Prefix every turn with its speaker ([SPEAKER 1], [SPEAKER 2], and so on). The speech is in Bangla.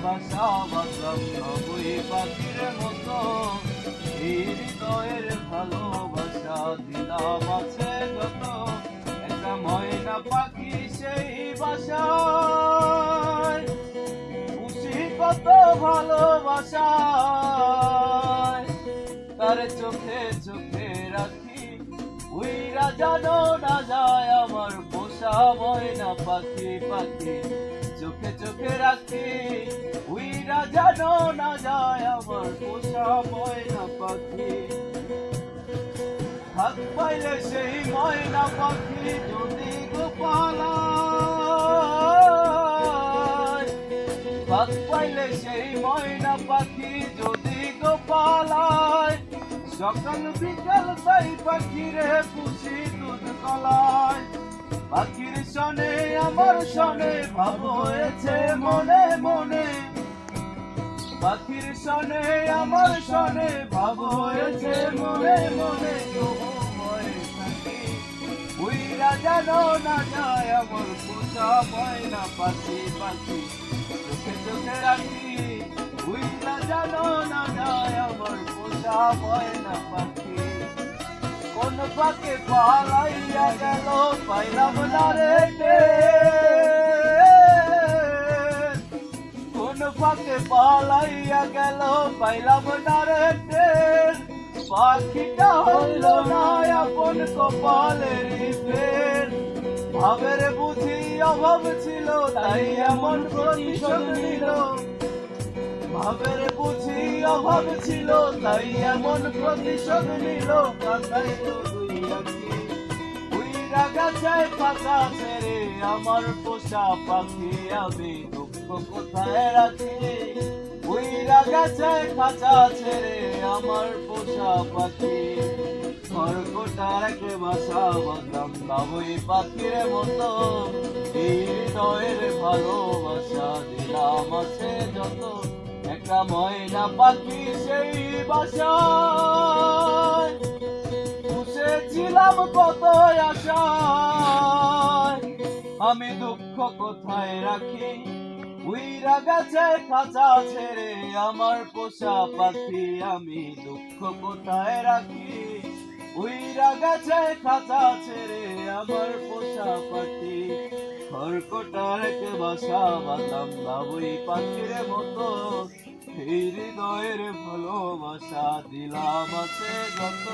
[SPEAKER 1] বাসা বাঁধলাম বাবুই পাখির মতো, এই হৃদয়ের ভালোবাসা দিলাম আছে যত, একটা ময়না পাখি সেই বাসায় খুশি কত ভালোবাসায়, তার চোখে চোখে রাখি উইরা জানো না যায় আমার পোষা ময়না পাখি। পাখি চোখে চোখে রাখি উইরা জানো না যায় আমার পোষা ময়না পাখি। হাত পাইলে সেই ময়না পাখি যদি গোপালায়, হাত পাইলে সেই ময়না পাখি যদি গোপালায়, সকাল বিকাল তাই পাখিরে পুষি দুধ কলায়। পাখির সনে আমার সনে ভাব হয়েছে মনে মনে, পাখির সনে আমার সনে ভাব হয়েছে মনে মনে, তবু ভয়ে থাকি উইরা জানো না যায় আমার পোষা ময়না পাখি। পাখি চোখে চোখে রাখি উইরা জানো না যায় আমার পোষা ময়না পাখি। কোন পাকে পালাইয়া গেল পাইলাম না রে টের, কোন পাকে পালাইয়া গেল পাইলাম না রে টের, পাখিটা হইল না আপন কপালেরই ফের। ভাবের বুঝি অভাব ছিল তাই এমন প্রতিশোধ নিল, ভাবের বুঝি অভাব ছিল তাই এমন প্রতিশোধ নিল। কাঁদাইল দুই আঁখি উইরা গেছে খাঁচা ছেড়ে আমার পোষা পাখি, আমি দুঃখ কোথায় রাখি উইরা গেছে খাঁচা ছেড়ে আমার পোষা পাখি। খড়কোটার কে বাসা বাঁধলাম বাবুই পাখির মতো, এই হৃদয়ের ভালোবাসা দিলাম আছে যত, একটা ময়না পাখি সেই বাসায় পুষেছিলাম কত আশায়, আমি দুঃখ কোথায় রাখি উইরা গেছে খাঁচা ছেড়ে আমার পোষা পাখি। আমি দুঃখ কোথায় রাখি উইরা গেছে খাঁচা ছেড়ে আমার পোষা পাখি। খড়কোটার কে বাসা বাঁধলাম বাবুই পাখির মতো, এই হৃদয়ের ভালোবাসা দিলাম আছে যত।